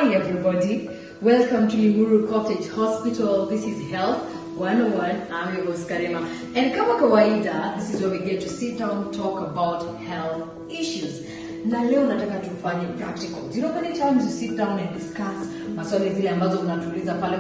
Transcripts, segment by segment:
Hi everybody, welcome to Limuru Cottage Hospital. This is Health 101. I'm your host Karima. And kama kawaida, this is where we get to sit down, talk about health issues. Na leo nataka tufanye practical. You know, many times you sit down and discuss maswali zile ambazo unatuliza pale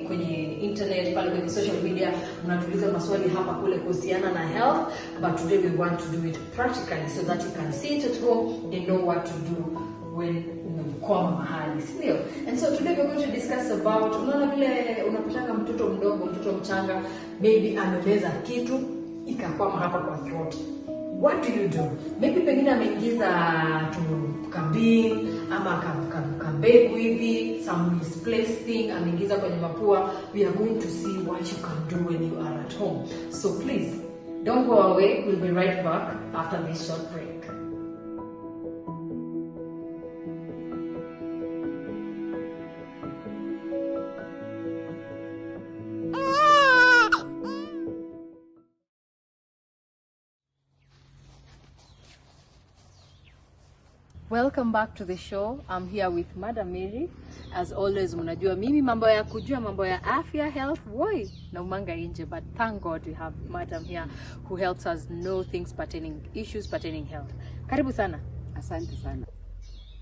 kwenye internet, pale kwenye social media, unatuliza maswali hapa kule kuhusiana na health, but today we want to do it practically so that you can sit at home and know what to do when umekwama mahali, sio? And so today we're going to discuss about, unaona vile unapatanga mtoto mdogo, mtoto mchanga, maybe amebeza kitu ikakwama hapa kwa throat. What do you do? Maybe pengine ameingiza to kabin ama kabegu hivi, some misplaced thing ameingiza kwenye mapua. We are going to see what you can do when you are at home. So please don't go away. We'll be right back after this short break. Welcome back to the show. I'm here with Madam Mary. As always, mnajua mimi mambo ya kujua mambo ya afya, health, woi, na umanga inje, but thank God we have Madam here who helps us know things issues pertaining health. Karibu sana. Asante sana.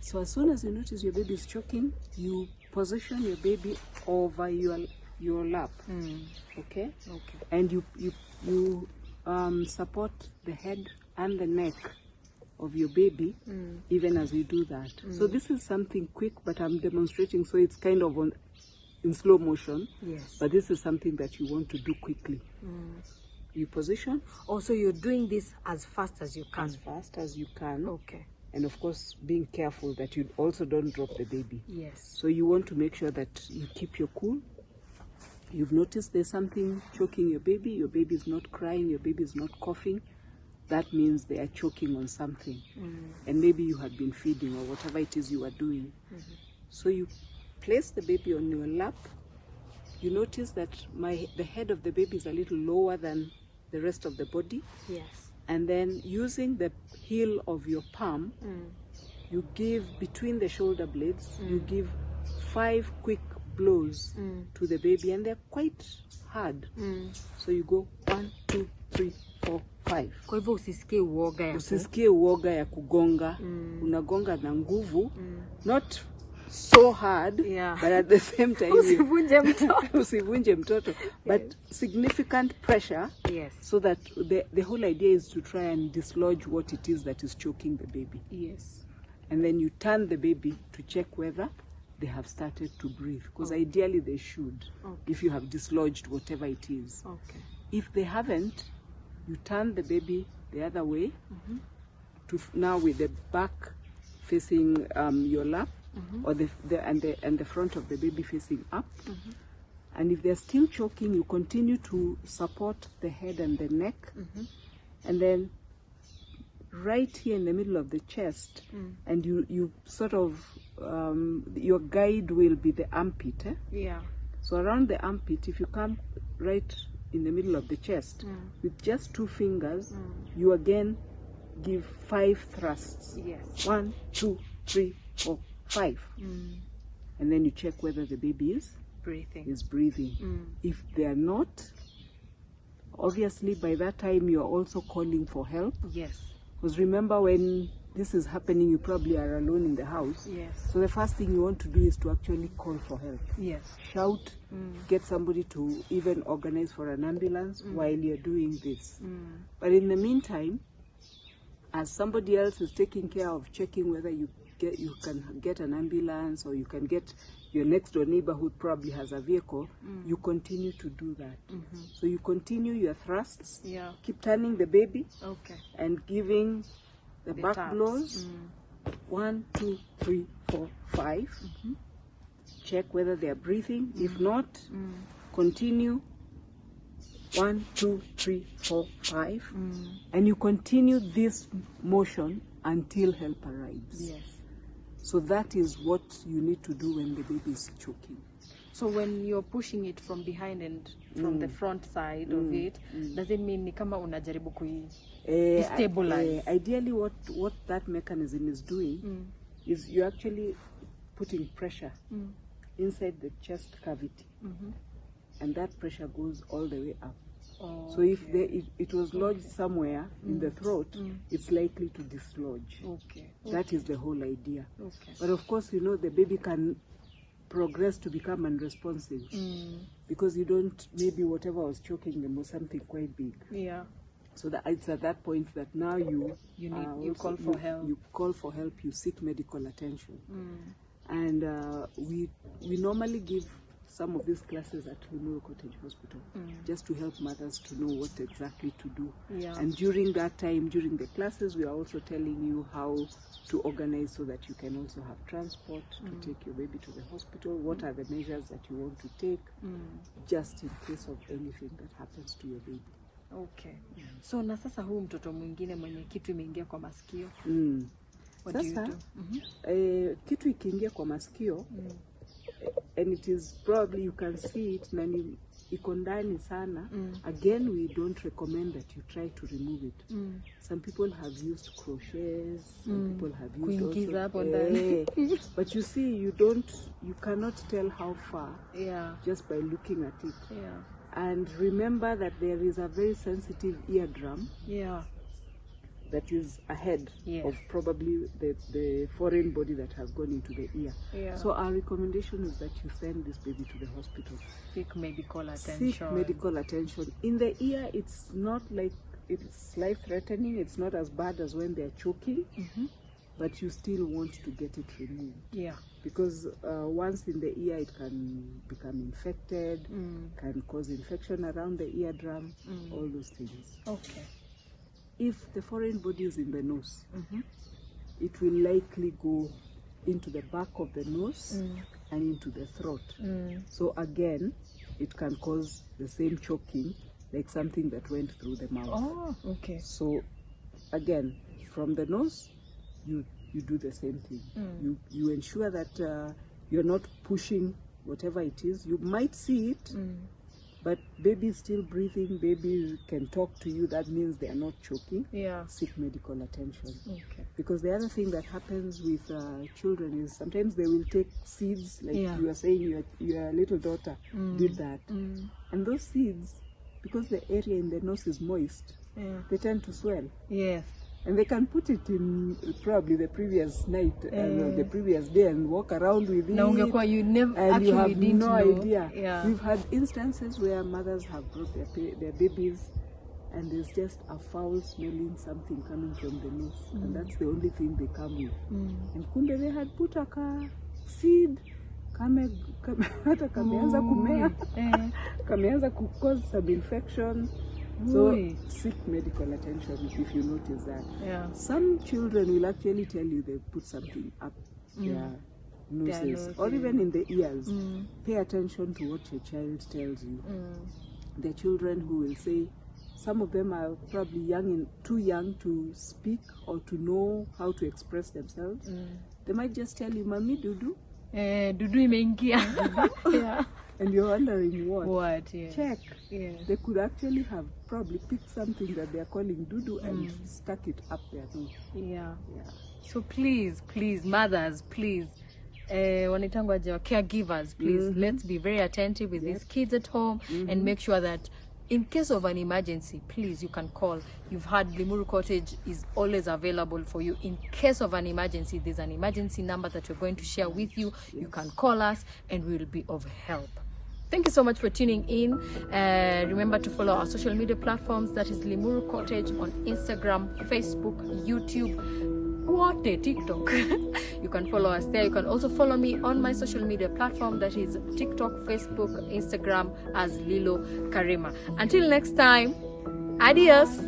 So as soon as you notice your baby is choking, you position your baby over your lap. Okay? Okay. And you support the head and the neck of your baby even as you do that. So this is something quick, but I'm demonstrating, so it's kind of in slow motion. Yes. But this is something that you want to do quickly. You position. Also, you're doing this as fast as you can. As fast as you can. Okay. And of course, being careful that you also don't drop the baby. Yes. So you want to make sure that you keep your cool. You've noticed there's something choking your baby is not crying, your baby is not coughing. That means they are choking on something. And maybe you had been feeding or whatever it is you are doing. So you place the baby on your lap. You notice that the head of the baby is a little lower than the rest of the body. Yes. And then using the heel of your palm, you give between the shoulder blades, you give 5 quick blows to the baby, and they're quite hard. So you go 1, 2, 3, 4, 5. Kwa hivyo usisikie uoga ya Usisikie uoga ya kugonga. Unagonga na nguvu. Not so hard, yeah, but at the same time usivunje mtoto. Usivunje mtoto, but yes, significant pressure. Yes. So that the whole idea is to try and dislodge what it is that is choking the baby. Yes. And then you turn the baby to check whether they have started to breathe, because ideally they should, if you have dislodged whatever it is. Okay. If they haven't, you turn the baby the other way, to now with the back facing your lap, or the front of the baby facing up. And if they're still choking, you continue to support the head and the neck, and then right here in the middle of the chest, and you sort of your guide will be the armpit. Yeah. So around the armpit, if you come right in the middle of the chest with just 2 fingers, you again give 5 thrusts. Yes. 1, 2, 3, 4, 5. And then you check whether the baby is breathing. If they are not, obviously by that time you are also calling for help. Yes. Because remember, when this is happening, you probably are alone in the house. Yes. So the first thing you want to do is to actually call for help. Yes. Shout, get somebody to even organize for an ambulance while you're doing this. But in the meantime, as somebody else is taking care of checking whether you can get an ambulance, or you can get your next door neighbor who probably has a vehicle, you continue to do that. So you continue your thrusts, keep turning the baby, and giving the back taps. Blows. 1, 2, 3, 4, 5. Check whether they are breathing. If not, continue 1, 2, 3, 4, 5. And you continue this motion until help arrives. Yes. So that is what you need to do when the baby is choking. So when you're pushing it from behind and from the front side of it, does it mean ni kama unajaribu stabilize? Ideally what that mechanism is doing is you actually putting pressure inside the chest cavity, and that pressure goes all the way up. So if it was lodged somewhere in the throat, it's likely to dislodge. That is the whole idea. But of course, you know, the baby can progress to become unresponsive because you don't, maybe whatever was choking them was something quite big. So that it's at that point that now you call for help. You call for help. You seek medical attention, and we normally give some of these classes at Lylow Cottage Hospital just to help mothers to know what exactly to do. And during that time, during the classes, we are also telling you how to organize so that you can also have transport to take your baby to the hospital. What are the measures that you want to take just in case of anything that happens to your baby. So na sasa huu mtoto mwingine mwenye kitu imeingia kwa masikio. Sasa kitu ikiingia kwa masikio, and it is probably, you can see it, na ni iko ndani sana. Again, we don't recommend that you try to remove it. Some people have used crochets, some people have used also, but you see, you cannot tell how far just by looking at it. And remember that there is a very sensitive eardrum that is ahead of probably the foreign body that has gone into the ear. So our recommendation is that you send this baby to the hospital. Seek medical attention. Seek medical attention. In the ear, it's not like it's life-threatening. It's not as bad as when they're choking, but you still want to get it removed. Because once in the ear, it can become infected, can cause infection around the eardrum, all those things. If the foreign body is in the nose, it will likely go into the back of the nose and into the throat. So again, it can cause the same choking, like something that went through the mouth. So again, from the nose, you do the same thing. You ensure that you're not pushing whatever it is. You might see it, but baby is still breathing, baby can talk to you, that means they are not choking. Seek medical attention. Because the other thing that happens with children is sometimes they will take seeds, like you are saying your little daughter did that. And those seeds, because the area in the nose is moist, they tend to swell. And they can put it in probably the previous night, the previous day, and walk around with it. You and you have no idea. We've had instances where mothers have brought their babies, and there's just a foul smelling something coming from the nose, and that's the only thing they come with. And kumbe they had put a seed, hata kameanza kumea, kameanza cause some infection. So seek medical attention if you notice that. Some children will actually tell you they put something up their noses, or even in the ears. Pay attention to what your child tells you. The children who will say, some of them are probably too young to speak or to know how to express themselves. They might just tell you, "Mami, dudu." Dudu imeingia. And you're wondering what? Check. They could actually have probably picked something that they're calling dudu and stuck it up their nose. So please, mothers, please, caregivers, please, let's be very attentive with these kids at home and make sure that in case of an emergency, please, you can call. You've heard Lylow Cottage is always available for you. In case of an emergency, there's an emergency number that we're going to share with you. You can call us and we will be of help. Thank you so much for tuning in. Remember to follow our social media platforms. That is Lylow Cottage on Instagram, Facebook, YouTube, TikTok. You can follow us there. You can also follow me on my social media platform, that is TikTok, Facebook, Instagram, as Lylow Karima. Until next time, adios.